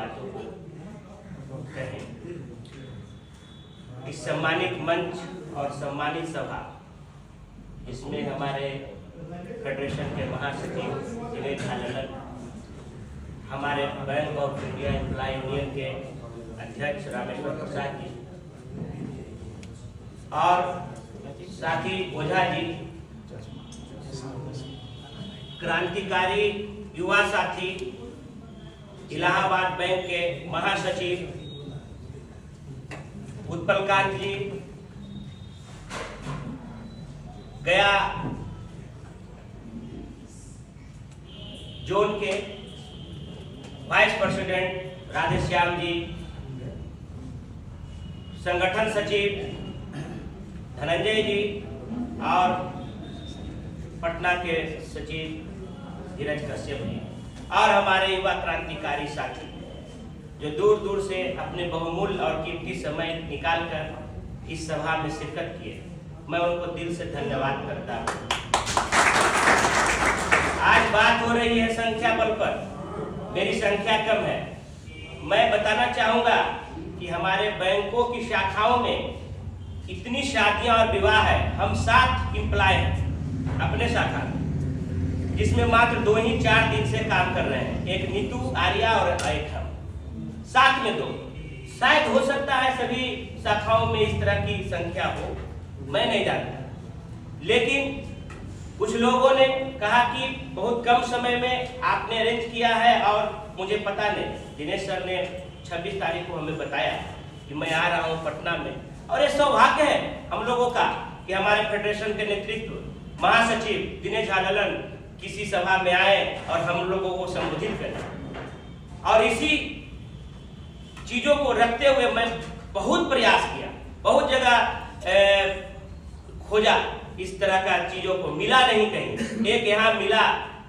बातों को कहें। इस सम्मानित मंच और सम्मानित सभा, इसमें हमारे फेडरेशन के महासचिव दिनेश झाललन, हमारे bank of India employ union के अध्यक्ष रामेश्वर प्रसाद जी और साथी ओझा जी, क्रांतिकारी युवा साथी, इलाहाबाद बैंक के महासचिव उत्पलकांत जी, गया जोन के वाइस प्रेसिडेंट राधेश्याम जी, संगठन सचिव धनंजय जी और पटना के सचिव धीरज कश्यप जी और हमारे युवा क्रांतिकारी साथी जो दूर दूर से अपने बहुमूल्य और कीमती समय निकालकर इस सभा में शिरकत किए, मैं उनको दिल से धन्यवाद करता हूँ। आज बात हो रही है संख्या बल पर, मेरी संख्या कम है। मैं बताना चाहूँगा कि हमारे बैंकों की शाखाओं में इतनी शादियां और विवाह है। हम 7 एम्प्लॉय हैं अपने शाखा में, जिसमें मात्र 2 ही 4 दिन से काम कर रहे हैं, एक नीतू, आर्या और एक हम, साथ में 2। शायद हो सकता है सभी शाखाओं में इस तरह की संख्या हो, मैं नहीं जानता। लेकिन कुछ लोगों ने कहा कि बहुत कम समय में आपने अरेंज किया है और मुझे पता नहीं। दिनेश सर ने 26 तारीख को हमें बताया कि मैं आ रहा हूँ पटना में, और ये सौभाग्य है हम लोगों का कि हमारे फेडरेशन के नेतृत्व महासचिव दिनेश झाललन किसी सभा में आए और हम लोगों को संबोधित करें। और इसी चीजों को रखते हुए मैं बहुत प्रयास किया, बहुत जगह खोजा, इस तरह का चीजों को मिला नहीं कहीं। एक यहाँ मिला,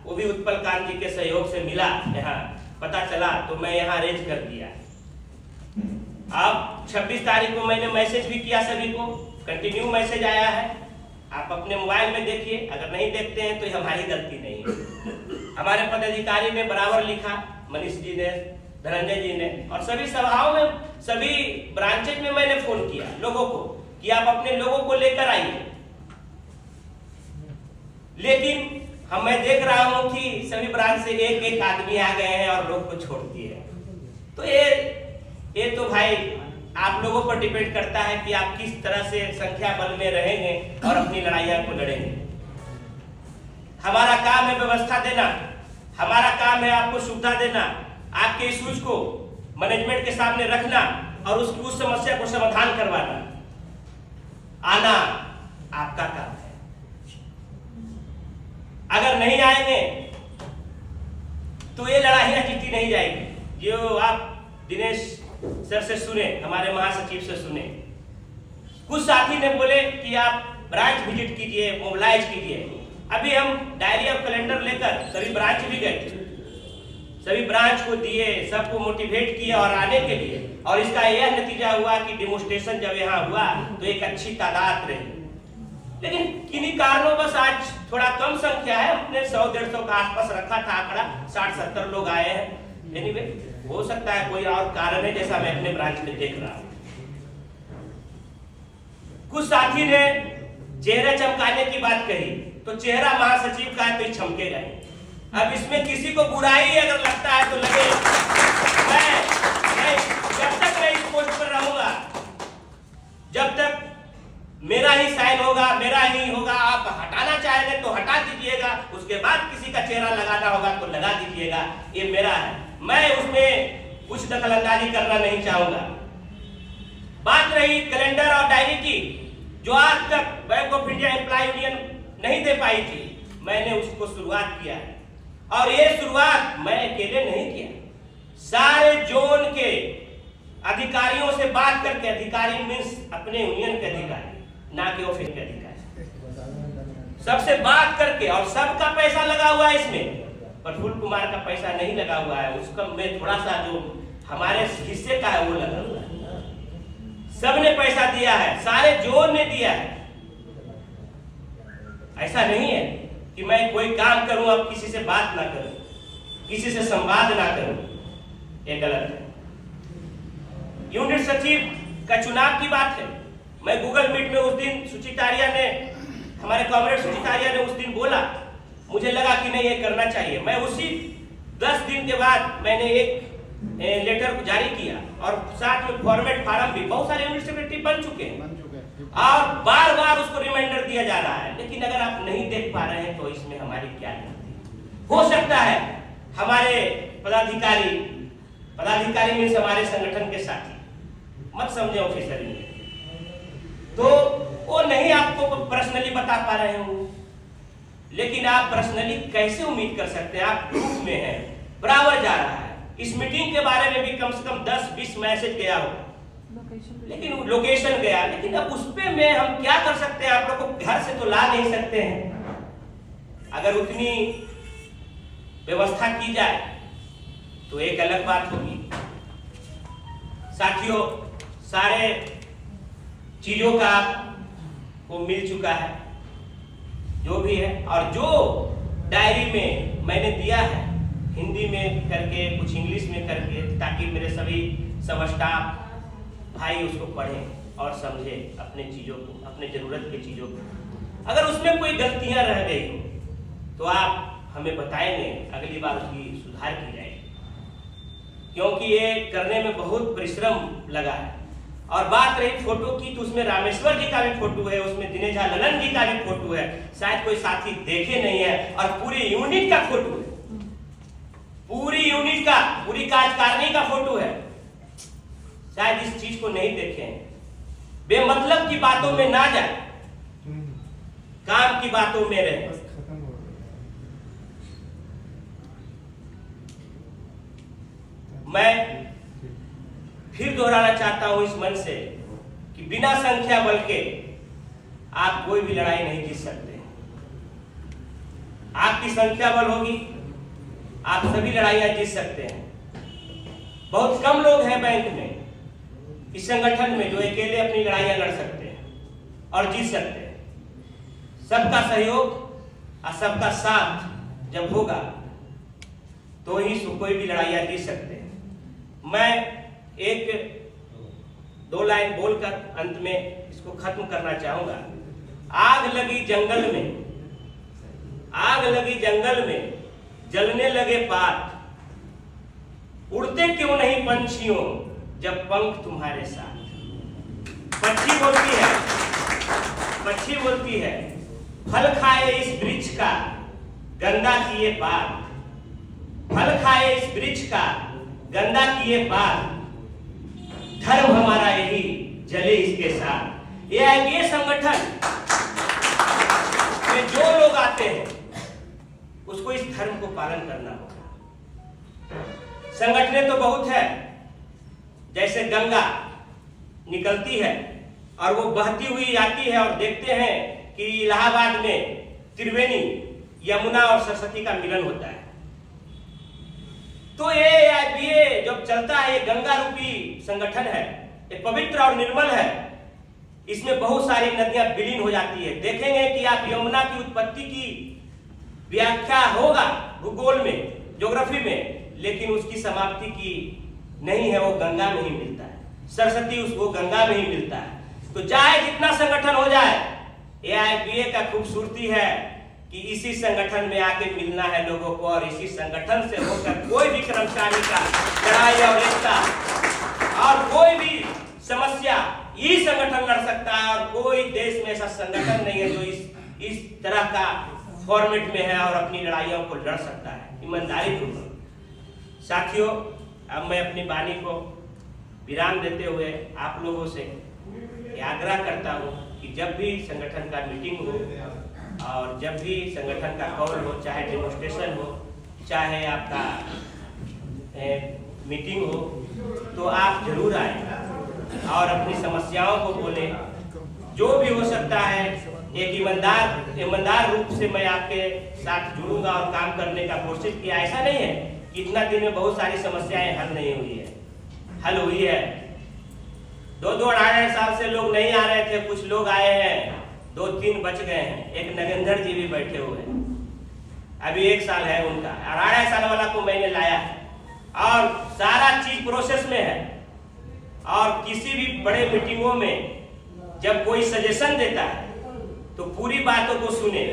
वो भी उत्पलकांत जी के सहयोग से मिला, यहाँ पता चला तो मैं यहाँ अरेंज कर दिया। अब 26 तारीख को मैंने मैसेज भी किया सभी को, कंटिन्यू मैसेज आया है, आप अपने मोबाइल में देखिए। अगर नहीं देखते हैं तो हमारी गलती नहीं है। हमारे पदाधिकारी ने बराबर लिखा, मनीष जी ने, धनंजय जी ने, और सभी सभाओं में, सभी ब्रांचेज में मैंने फोन किया लोगों को कि आप अपने लोगों को लेकर आइए। लेकिन मैं देख रहा हूं कि सभी ब्रांच से एक एक आदमी आ गए हैं और लोग को छोड़ दिए। तो ये तो भाई आप लोगों पर डिपेंड करता है कि आप किस तरह से संख्या बल में रहेंगे और अपनी लड़ाइयां को लड़ेंगे। हमारा काम है व्यवस्था देना, हमारा काम है आपको सुविधा देना, आपके इश्यूज को मैनेजमेंट के सामने रखना और उस समस्या को समाधान करवाना। आना आपका काम है। अगर नहीं आएंगे तो ये लड़ाइयां जीती नहीं जाएगी। जो आप दिनेश सर से सुने, हमारे महासचिव से सुने, कुछ साथी ने बोले कि आप ब्रांच विजिट कीजिए, मोबिलाइज कीजिए। अभी हम डायरी और कैलेंडर लेकर सभी ब्रांच भी गए, सभी ब्रांच को दिए, सबको मोटिवेट किए और आने के लिए। और इसका यह नतीजा हुआ कि डेमोन्स्ट्रेशन जब यहाँ हुआ तो एक अच्छी तादाद रही। लेकिन किन्हीं कारणों बस आज थोड़ा कम संख्या है, अपने 100-150 का आसपास रखा था आंकड़ा, 60-70 लोग आए हैं। एनीवे, हो सकता है कोई और कारण है, जैसा मैं अपने ब्रांच में देख रहा हूं। कुछ साथी ने चेहरा चमकाने की बात कही, तो चेहरा महासचिव का है तो चमकेगा ही। अब इसमें किसी को बुराई अगर लगता है तो लगे। मैं जब तक मैं इस पोस्ट पर रहूंगा, जब तक मेरा ही साइन होगा, मेरा ही होगा। आप हटाना चाहेंगे तो हटा दीजिएगा, उसके बाद किसी का चेहरा लगाना होगा तो लगा दीजिएगा, ये मेरा है। मैं उसमें कुछ दखलंदाजी करना नहीं चाहूंगा। बात रही कैलेंडर और डायरी की, जो आज तक bank of India employ union नहीं दे पाई थी, मैंने उसको शुरुआत किया है। और ये शुरुआत मैं अकेले नहीं किया, सारे जोन के अधिकारियों से बात करके, अधिकारी मीन्स अपने यूनियन के अधिकारी, ना कि ऑफिस के अधिकारी, सबसे बात करके, और सबका पैसा लगा हुआ है इसमें। प्रफुल्ल कुमार का पैसा नहीं लगा हुआ है, उसका में थोड़ा सा जो हमारे हिस्से का है वो लगा हुआ है। सबने पैसा दिया है, सारे जोन ने दिया है। ऐसा नहीं है कि मैं कोई काम करूं अब किसी से बात ना करूं, किसी से संवाद ना करूं, ये गलत है। यूनिट सचिव का चुनाव की बात है। मैं गूगल मीट में उस दिन सुचितारिया ने, हमारे कॉमरेड सुचितारिया ने उस दिन बोला, मुझे लगा कि नहीं ये करना चाहिए। मैं उसी 10 दिन के बाद मैंने एक लेटर जारी किया और साथ में फॉर्मेट फार्म भी, बहुत सारे यूनिट सेक्रेटरी बन चुके हैं और बार बार उसको रिमाइंडर दिया जा रहा है। लेकिन अगर आप नहीं देख पा रहे हैं तो इसमें हमारी क्या गलती? हो सकता है हमारे पदाधिकारी मीन्स हमारे संगठन के साथी, मत समझे ऑफिसर में, तो वो नहीं आपको पर्सनली बता पा रहे हो, लेकिन आप पर्सनली कैसे उम्मीद कर सकते हैं? आप ग्रुप में हैं, बराबर जा रहा है। इस मीटिंग के बारे में भी कम से कम 10-20 मैसेज गया हो, लेकिन लोकेशन गया, लेकिन अब उस पे में हम क्या कर सकते हैं? आप लोग को घर से तो ला नहीं सकते हैं। अगर उतनी व्यवस्था की जाए तो एक अलग बात होगी। साथियों, सारे चीजों का आपको मिल चुका है, जो भी है, और जो डायरी में मैंने दिया है हिंदी में करके, कुछ इंग्लिश में करके, ताकि मेरे सभी सब स्टाफ भाई उसको पढ़ें और समझें अपने चीज़ों को, अपने ज़रूरत की चीज़ों को। अगर उसमें कोई गलतियां रह गई हो तो आप हमें बताएंगे, अगली बार उसकी सुधार की जाएगी, क्योंकि ये करने में बहुत परिश्रम लगा है। और बात रही फोटो की, तो उसमें रामेश्वर जी का भी फोटो है, उसमें दिनेश झा ललन जी का भी फोटो है, शायद कोई साथी देखे नहीं है, और पूरी यूनिट का फोटो है, पूरी यूनिट का, पूरी कार्यकारिणी का फोटो है। शायद इस चीज को नहीं देखे, बेमतलब की बातों में ना जाए, काम की बातों में रहे। मैं फिर दोहराना चाहता हूं इस मंच से कि बिना संख्या बल के आप कोई भी लड़ाई नहीं जीत सकते। आपकी संख्या बल होगी, आप सभी लड़ाइयां जीत सकते हैं। बहुत कम लोग हैं बैंक में, इस संगठन में, जो अकेले अपनी लड़ाइयां लड़ सकते हैं और जीत सकते हैं। सबका सहयोग और सबका साथ जब होगा तो ही कोई भी लड़ाइयां जीत सकते हैं। मैं एक 2 लाइन बोलकर अंत में इसको खत्म करना चाहूंगा। आग लगी जंगल में, आग लगी जंगल में, जलने लगे पात, उड़ते क्यों नहीं पंछियों जब पंख तुम्हारे साथ। पक्षी बोलती है, पक्षी बोलती है, फल खाए इस वृक्ष का गंदा किए पात, फल खाए इस वृक्ष का गंदा किए पात, धर्म हमारा यही जले इसके साथ। ये संगठन में जो लोग आते हैं उसको इस धर्म को पालन करना होगा। संगठनें तो बहुत है, जैसे गंगा निकलती है और वो बहती हुई आती है, और देखते हैं कि इलाहाबाद में त्रिवेणी, यमुना और सरस्वती का मिलन होता है। तो ये जब चलता है, ये गंगा रूपी संगठन है, ये पवित्र और निर्मल है, इसमें बहुत सारी नदियां विलीन हो जाती है। देखेंगे कि आप यमुना की उत्पत्ति की व्याख्या होगा भूगोल में, ज्योग्राफी में, लेकिन उसकी समाप्ति की नहीं है, वो गंगा में ही मिलता है। सरस्वती उसको गंगा में ही मिलता है। तो चाहे जितना संगठन हो जाए, AIBA का खूबसूरती है कि इसी संगठन में आके मिलना है लोगों को, और इसी संगठन से होकर कोई भी कर्मचारी का लड़ाई और एकता और कोई भी समस्या यही संगठन लड़ सकता है, और कोई देश में ऐसा संगठन नहीं है जो इस तरह का फॉर्मेट में है और अपनी लड़ाइयों को लड़ सकता है ईमानदारी पूर्वक। साथियों, अब मैं अपनी वाणी को विराम देते हुए आप लोगों से आग्रह करता हूं कि जब भी संगठन का मीटिंग हो और जब भी संगठन का कॉल हो, चाहे डेमोन्स्ट्रेशन हो, चाहे आपका मीटिंग हो, तो आप जरूर आए और अपनी समस्याओं को बोले। जो भी हो सकता है, एक ईमानदार रूप से मैं आपके साथ जुड़ूंगा और काम करने का कोशिश किया। ऐसा नहीं है कि इतना दिन में बहुत सारी समस्याएं हल नहीं हुई है, हल हुई है। 2-2 अढ़ाई साल से लोग नहीं आ रहे थे, कुछ लोग आए हैं, 2-3 बच गए हैं। एक नगेंद्र जी भी बैठे हुए हैं, अभी 1 साल है उनका, 2.5 साल वाला को मैंने लाया है, और सारा चीज प्रोसेस में है। और किसी भी बड़े मीटिंगों में जब कोई सजेशन देता है तो पूरी बातों को सुने।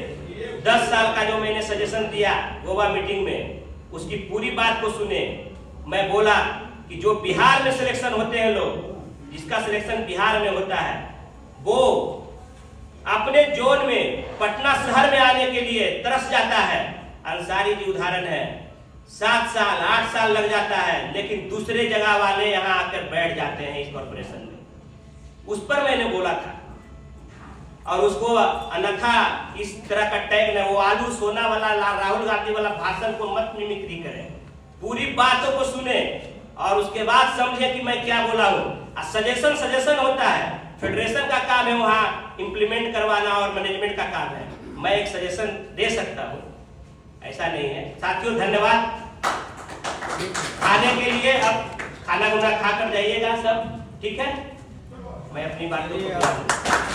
10 साल का जो मैंने सजेशन दिया गोवा मीटिंग में, उसकी पूरी बात को सुने। मैं बोला कि जो बिहार में सिलेक्शन होते हैं लोग, जिसका सिलेक्शन बिहार में होता है, वो अपने जोन में पटना शहर में आने के लिए तरस जाता है। अंसारी जी उदाहरण है, 7 साल 8 साल लग जाता है, लेकिन दूसरे जगह वाले यहाँ आकर बैठ जाते हैं इस कॉर्पोरेशन में। उस पर मैंने बोला था और उसको अन्यथा इस तरह का टैग न, वो आलू सोना वाला राहुल गांधी वाला भाषण को मत मिमिक्री करें। पूरी बातों को सुने और उसके बाद समझे कि मैं क्या बोला हूँ। सजेशन होता है, फेडरेशन का काम है वहाँ इम्प्लीमेंट करवाना और मैनेजमेंट का काम है। मैं एक सजेशन दे सकता हूँ, ऐसा नहीं है। साथियों धन्यवाद खाने के लिए। अब खाना गुना खा कर जाइएगा सब, ठीक है। मैं अपनी बातों को